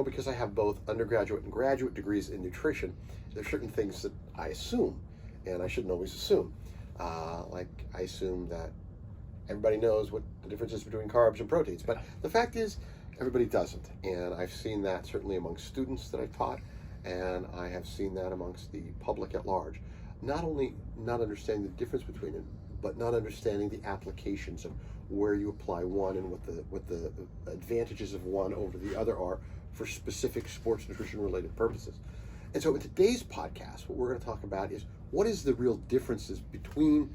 because I have both undergraduate and graduate degrees in nutrition, there are certain things that I assume, and I shouldn't always assume. Like I assume that everybody knows what the difference is between carbs and proteins, but the fact is everybody doesn't. And I've seen that certainly amongst students that I've taught, and I have seen that amongst the public at large. Not only not understanding the difference between it, but not understanding the applications of where you apply one and what the advantages of one over the other are for specific sports nutrition related purposes. And so in today's podcast, what we're going to talk about is what is the real differences between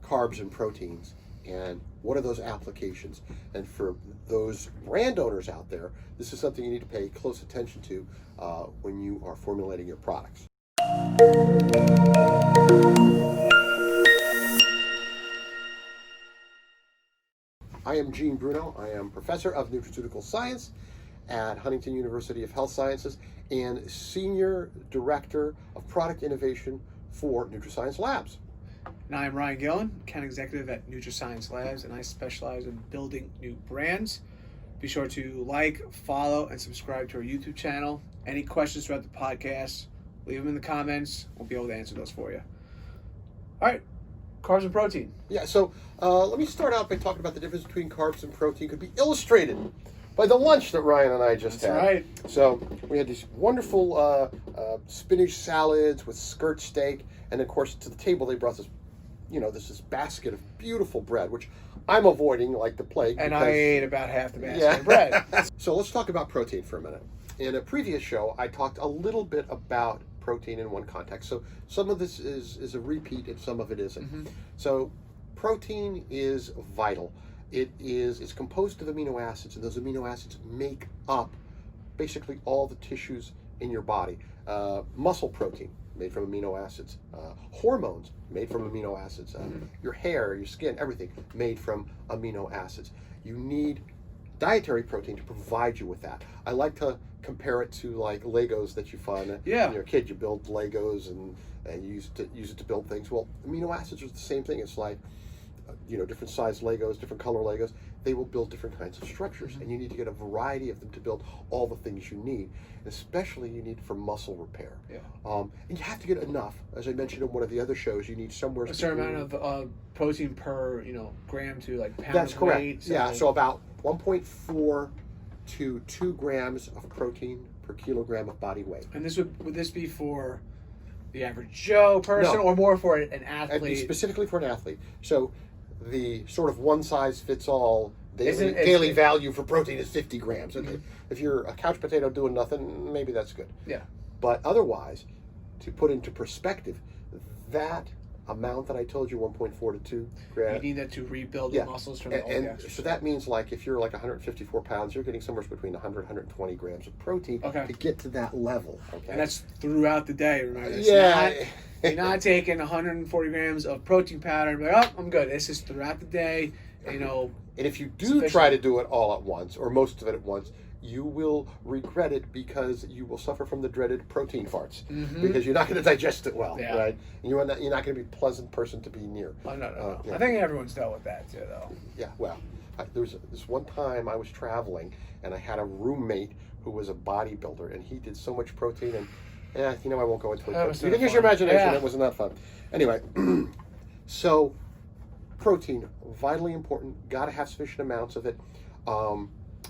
carbs and proteins, and what are those applications? And for those brand owners out there, this is something you need to pay close attention to when you are formulating your products. I am Gene Bruno. I am professor of nutraceutical science at Huntington University of Health Sciences and senior director of product innovation for NutraScience Labs. And I'm Ryan Gillen, account executive at NutraScience Labs, and I specialize in building new brands. Be sure to like, follow, and subscribe to our YouTube channel. Any questions throughout the podcast, leave them in the comments. We'll be able to answer those for you. All right, carbs and protein. Yeah, so let me start out by talking about the difference between carbs and protein. Could be illustrated by the lunch that Ryan and I just had. That's right. So we had these wonderful spinach salads with skirt steak, and of course to the table they brought this, this basket of beautiful bread, which I'm avoiding like the plague. And I ate about half the basket of bread. So let's talk about protein for a minute. In a previous show, I talked a little bit about protein in one context. So some of this is a repeat and some of it isn't. Mm-hmm. So protein is vital. It's composed of amino acids, and those amino acids make up basically all the tissues in your body. Muscle protein, made from amino acids. Hormones, made from amino acids. Your hair, your skin, everything made from amino acids. You need dietary protein to provide you with that. I like to compare it to like Legos that you find when you're a kid. You build Legos and you use it to build things. Well, amino acids are the same thing. It's like different size Legos, different color Legos. They will build different kinds of structures, and you need to get a variety of them to build all the things you need, especially you need for muscle repair. And you have to get enough. As I mentioned in one of the other shows, you need somewhere a certain amount of protein per gram to like pound. That's correct. Weight, So about 1.4 to 2 grams of protein per kilogram of body weight. And this would this be for the average Joe person, or more for an athlete? Specifically for an athlete. So the sort of one-size-fits-all daily value for protein is 50 grams. Okay. If you're a couch potato doing nothing, maybe that's good. Yeah. But otherwise, to put into perspective, that amount that I told you, 1.4 to 2 grams. You need that to rebuild the muscles from all the exercise. So that means like if you're like 154 pounds, you're getting somewhere between 100 and 120 grams of protein to get to that level. Okay. And that's throughout the day, remember? You're not taking 140 grams of protein powder and be like, I'm good. This is throughout the day, And if you do try to do it all at once, or most of it at once, you will regret it because you will suffer from the dreaded protein farts because you're not going to digest it well, right? And you're not going to be a pleasant person to be near. Oh, no. I think everyone's dealt with that too, though. Yeah, well, there was this one time I was traveling and I had a roommate who was a bodybuilder, and he did so much protein, and I won't go into it. You can use your imagination. It wasn't that fun. Anyway, so protein, vitally important. Got to have sufficient amounts of it.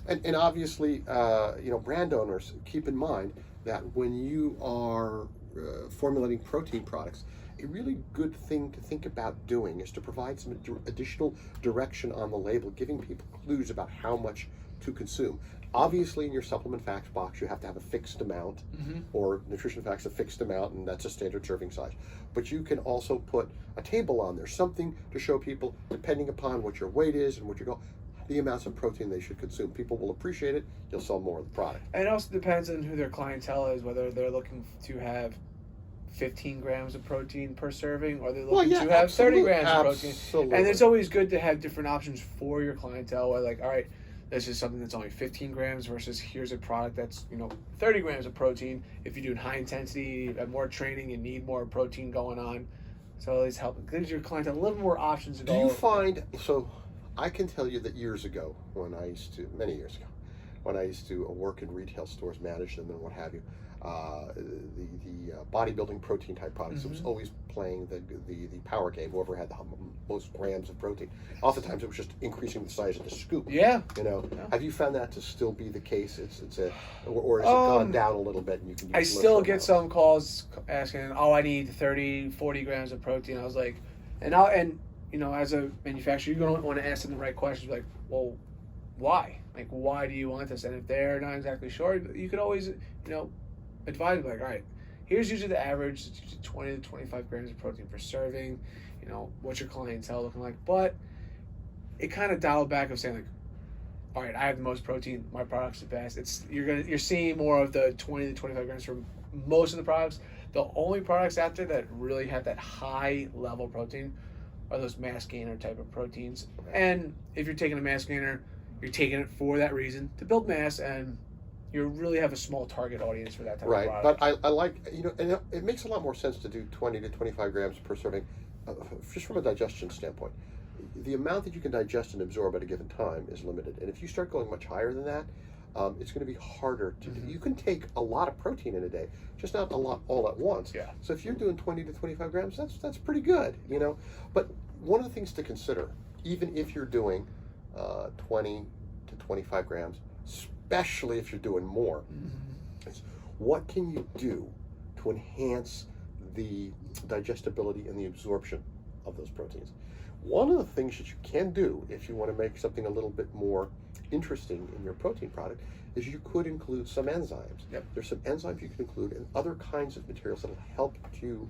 And obviously, brand owners, keep in mind that when you are formulating protein products, a really good thing to think about doing is to provide some additional direction on the label, giving people clues about how much to consume. Obviously, in your supplement facts box, you have to have a fixed amount, or nutrition facts a fixed amount, and that's a standard serving size. But you can also put a table on there, something to show people, depending upon what your weight is and what your goal, the amounts of protein they should consume. People will appreciate it. You'll sell more of the product. And it also depends on who their clientele is, whether they're looking to have 15 grams of protein per serving, or they're looking to have 30 grams of protein. And it's always good to have different options for your clientele. Where like, all right, this is something that's only 15 grams versus here's a product that's 30 grams of protein. If you're doing high intensity, more training, you need more protein going on. So it's helping gives your clientele a little more options to go. Do you find so? I can tell you that years ago, many years ago, when I used to work in retail stores, manage them and what have you. The bodybuilding protein type products, it was always playing the power game, whoever had the most grams of protein. Oftentimes it was just increasing the size of the scoop. Yeah. Have you found that to still be the case? Or has it gone down a little bit and you can use I still get some calls asking, I need 30, 40 grams of protein. I was like, and as a manufacturer, you're going to want to ask them the right questions, like, well, why? Like, why do you want this? And if they're not exactly sure, you could always, advise them, like, all right, here's usually the average. It's usually 20 to 25 grams of protein per serving. What's your clientele looking like? But it kind of dialed back of saying, like, all right, I have the most protein. My product's the best. You're seeing more of the 20 to 25 grams from most of the products. The only products out there that really have that high level protein are those mass gainer type of proteins. And if you're taking a mass gainer, you're taking it for that reason, to build mass, and you really have a small target audience for that type of product. Right, but I like, and it makes a lot more sense to do 20 to 25 grams per serving, just from a digestion standpoint. The amount that you can digest and absorb at a given time is limited, and if you start going much higher than that, it's going to be harder to do. You can take a lot of protein in a day, just not a lot all at once. Yeah. So if you're doing 20 to 25 grams, that's pretty good, But one of the things to consider, even if you're doing 20 to 25 grams, especially if you're doing more, is what can you do to enhance the digestibility and the absorption of those proteins? One of the things that you can do if you want to make something a little bit more interesting in your protein product is you could include some enzymes. Yep. There's some enzymes you can include and other kinds of materials that will help you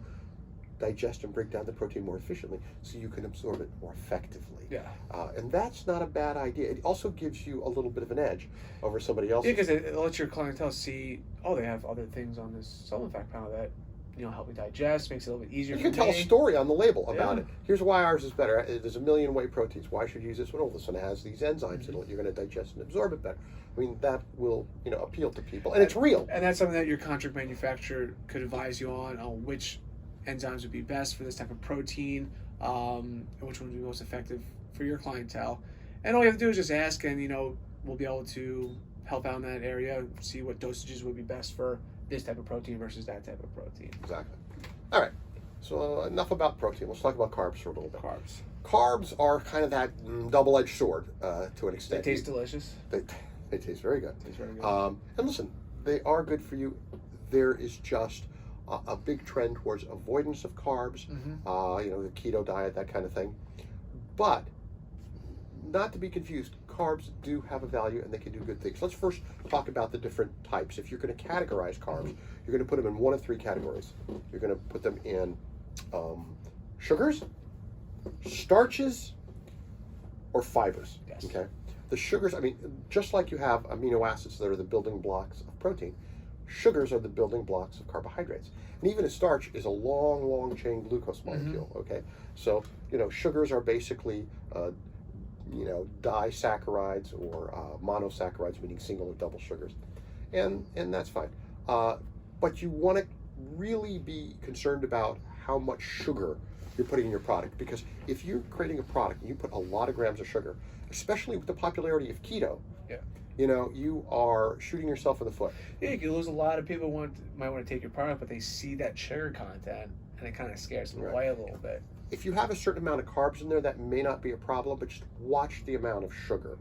digest and break down the protein more efficiently so you can absorb it more effectively. Yeah. And that's not a bad idea. It also gives you a little bit of an edge over somebody else. Yeah, because it lets your clientele see, they have other things on this supplement fact panel that help me digest, makes it a little bit easier. You can tell a story on the label about it. Here's why ours is better. There's a million whey proteins. Why should you use this one? This one has these enzymes that you're going to digest and absorb it better. I mean, that will appeal to people, and it's real. And that's something that your contract manufacturer could advise you on which enzymes would be best for this type of protein, and which one would be most effective for your clientele. And all you have to do is just ask, and we'll be able to help out in that area, see what dosages would be best for this type of protein versus that type of protein. Exactly. All right. So enough about protein. Let's talk about carbs for a little bit. Carbs. Carbs are kind of that double-edged sword to an extent. They taste delicious. They taste very good. Taste very good. And listen, they are good for you. There is just a big trend towards avoidance of carbs. The keto diet, that kind of thing. But not to be confused, carbs do have a value and they can do good things. Let's first talk about the different types. If you're going to categorize carbs, you're going to put them in one of three categories. You're going to put them in sugars, starches, or fibers. Yes. Okay. The sugars, just like you have amino acids that are the building blocks of protein, sugars are the building blocks of carbohydrates. And even a starch is a long chain glucose molecule. Okay. So, sugars are basically disaccharides or monosaccharides, meaning single or double sugars, and that's fine. But you want to really be concerned about how much sugar you're putting in your product, because if you're creating a product and you put a lot of grams of sugar, especially with the popularity of keto, you are shooting yourself in the foot. Yeah, you can lose a lot of people might want to take your product, but they see that sugar content and it kind of scares them away a little bit. If you have a certain amount of carbs in there, that may not be a problem, but just watch the amount of sugar.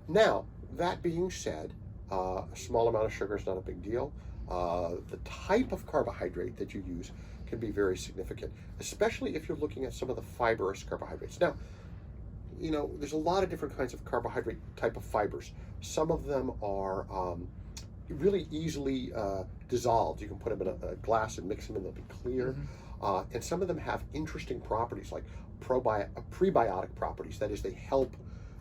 Now, that being said, a small amount of sugar is not a big deal. The type of carbohydrate that you use can be very significant, especially if you're looking at some of the fibrous carbohydrates. Now, there's a lot of different kinds of carbohydrate type of fibers. Some of them are really easily dissolved. You can put them in a glass and mix them and they'll be clear. And some of them have interesting properties like prebiotic properties. That is, they help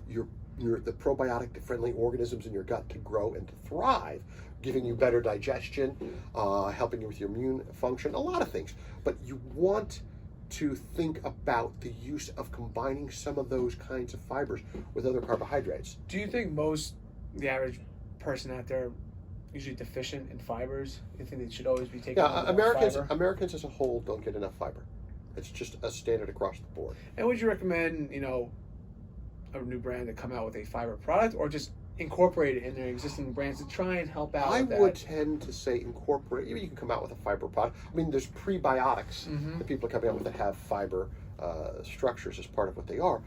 the probiotic friendly organisms in your gut to grow and to thrive, giving you better digestion, helping you with your immune function, a lot of things. But you want to think about the use of combining some of those kinds of fibers with other carbohydrates. Do you think the average person out there usually deficient in fibers? You think they should always be taking Americans as a whole don't get enough fiber. It's just a standard across the board. And would you recommend, a new brand to come out with a fiber product, or just incorporate it in their existing brands to try and help out. I with that. would tend to say incorporate. You can come out with a fiber product. I mean, there's prebiotics that people are coming out with that have fiber structures as part of what they are,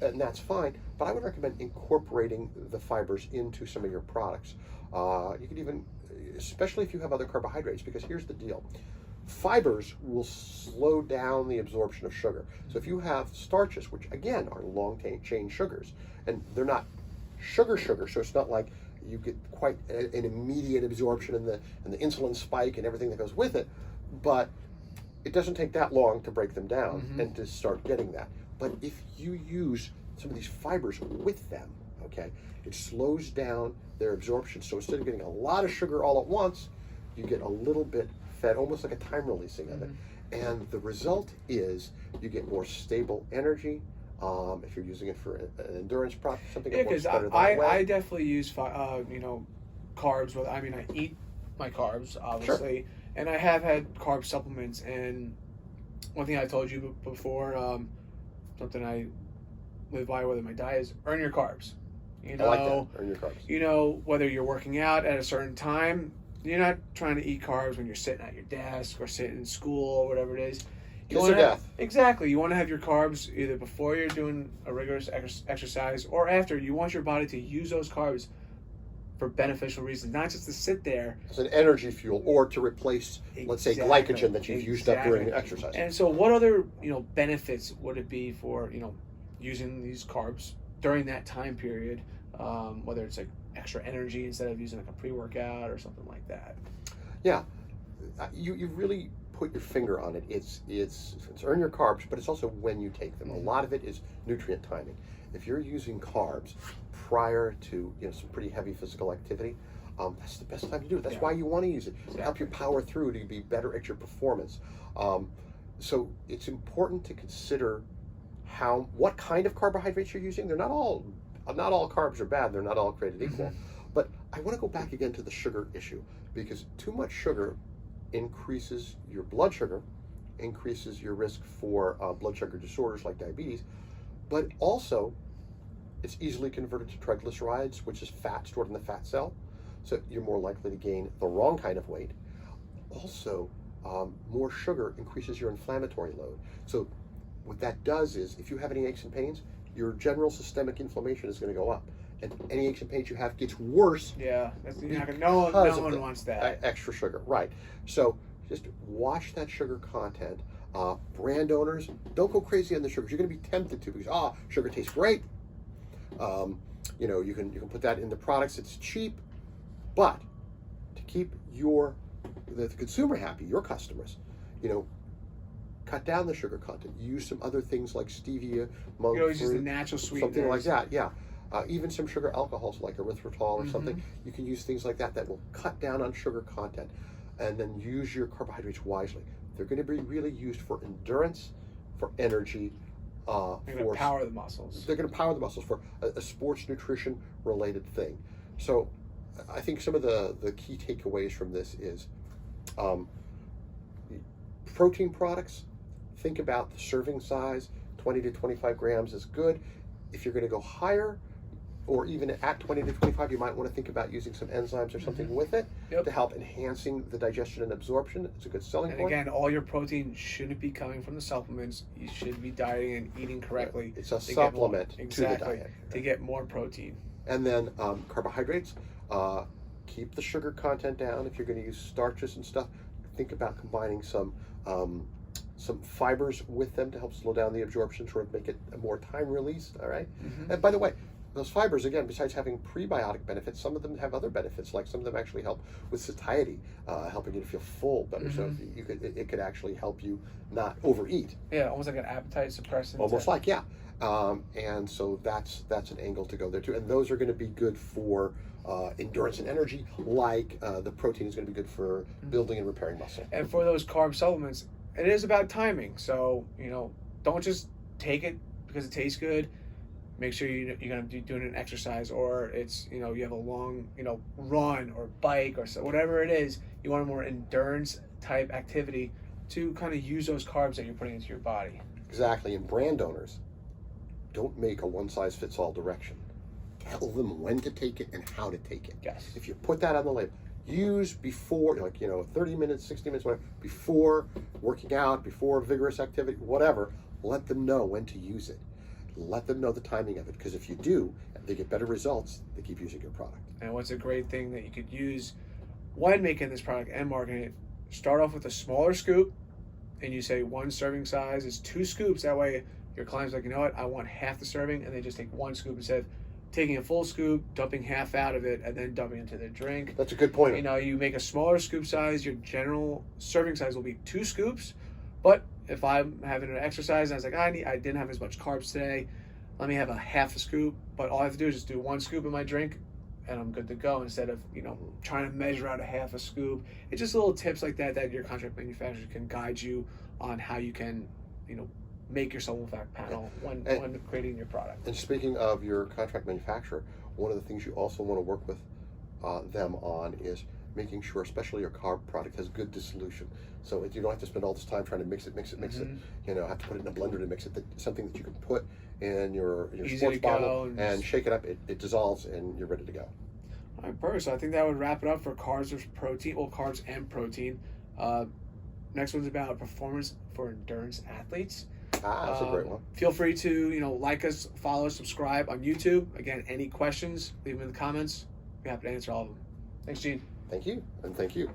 and that's fine. But I would recommend incorporating the fibers into some of your products. You could even, especially if you have other carbohydrates, because here's the deal. Fibers will slow down the absorption of sugar. So if you have starches, which again are long chain sugars, and they're not sugar, so it's not like you get quite an immediate absorption and the insulin spike and everything that goes with it, but it doesn't take that long to break them down and to start getting that. But if you use some of these fibers with them, okay, it slows down their absorption. So instead of getting a lot of sugar all at once, you get a little bit fed, almost like a time releasing of it. And the result is you get more stable energy. If you're using it for an endurance product, something that works better that way. I definitely use carbs. I eat my carbs obviously, and I have had carb supplements. And one thing I told you before, something I live by whether my diet is earn your carbs. I like that. Earn your carbs. Whether you're working out at a certain time, you're not trying to eat carbs when you're sitting at your desk or sitting in school or whatever it is. Exactly. You want to have your carbs either before you're doing a rigorous exercise or after. You want your body to use those carbs for beneficial reasons, not just to sit there. As an energy fuel or to replace, let's say, glycogen that you've used up during exercise. And so what other, benefits would it be for, using these carbs during that time period, whether it's like extra energy instead of using like a pre-workout or something like that? Yeah. You really put your finger on it. It's earn your carbs, but it's also when you take them. A lot of it is nutrient timing. If you're using carbs prior to some pretty heavy physical activity, that's the best time to do it. That's why you want to use it. To help you power through, to be better at your performance. So it's important to consider what kind of carbohydrates you're using. They're not all carbs are bad. They're not all created equal. But I want to go back again to the sugar issue, because too much sugar increases your blood sugar, increases your risk for blood sugar disorders like diabetes, but also it's easily converted to triglycerides, which is fat stored in the fat cell, so you're more likely to gain the wrong kind of weight. Also, more sugar increases your inflammatory load. So what that does is, if you have any aches and pains, your general systemic inflammation is going to go up. And any aches and pains you have gets worse. Yeah, no one wants that. Extra sugar, right. So just watch that sugar content. Brand owners, don't go crazy on the sugars. You're going to be tempted to, because sugar tastes great. You can put that in the products. It's cheap, but to keep the consumer happy, your customers, cut down the sugar content. Use some other things like stevia, monk fruit, use the natural sweeteners. Something like that. Yeah. Even some sugar alcohols like erythritol or something. You can use things like that will cut down on sugar content, and then use your carbohydrates wisely. They're going to be really used for endurance, for energy, they're going to power the muscles. They're going to power the muscles for a sports nutrition related thing. So I think some of the key takeaways from this is protein products. Think about the serving size. 20 to 25 grams is good. If you're going to go higher, or even at 20 to 25, you might want to think about using some enzymes or something with it to help enhancing the digestion and absorption. It's a good selling point. And again, all your protein shouldn't be coming from the supplements. You should be dieting and eating correctly. It's a supplement to the diet. To get more protein. And then carbohydrates, keep the sugar content down. If you're going to use starches and stuff, think about combining some fibers with them to help slow down the absorption, sort of make it a more time released, all right? And by the way, those fibers, again, besides having prebiotic benefits, some of them have other benefits, like some of them actually help with satiety, helping you to feel full better. So it could actually help you not overeat. Yeah, almost like an appetite suppressant. Almost like, yeah. And so that's an angle to go there too. And those are going to be good for endurance and energy, like the protein is going to be good for building and repairing muscle. And for those carb supplements, it is about timing. So, don't just take it because it tastes good. Make sure you're going to be doing an exercise, or it's, you have a long, run or bike or so, whatever it is. You want a more endurance type activity to kind of use those carbs that you're putting into your body. Exactly. And brand owners, don't make a one-size-fits-all direction. tell them when to take it and how to take it. Yes. If you put that on the label, use before, like, 30 minutes, 60 minutes, whatever, before working out, before vigorous activity, whatever, let them know when to use it. Let them know the timing of it, because if you do, and they get better results, they keep using your product. And what's a great thing that you could use when making this product and marketing it, start off with a smaller scoop, and you say 1 serving size is 2 scoops. That way your client's like, you know what, I want half the serving, and they just take 1 scoop instead of taking a full scoop, dumping half out of it, and then dumping into their drink. That's a good point. You make a smaller scoop size, your general serving size will be 2 scoops. But if I'm having an exercise and I was like, I didn't have as much carbs today, let me have a half a scoop. But all I have to do is just do 1 scoop in my drink, and I'm good to go, instead of trying to measure out a half a scoop. It's just little tips like that your contract manufacturer can guide you on how you can make your supplement fact panel when creating your product. And speaking of your contract manufacturer, one of the things you also want to work with them on is making sure, especially your carb product, has good dissolution. So you don't have to spend all this time trying to mix it. Have to put it in a blender to mix it. Something that you can put in your sports bottle and shake it up. It dissolves and you're ready to go. All right, perfect. So I think that would wrap it up for carbs versus protein. Well, carbs and protein. Next one's about performance for endurance athletes. That's a great one. Feel free to like us, follow us, subscribe on YouTube. Again, any questions, leave them in the comments. We're happy to answer all of them. Thanks, Gene. Thank you, and thank you.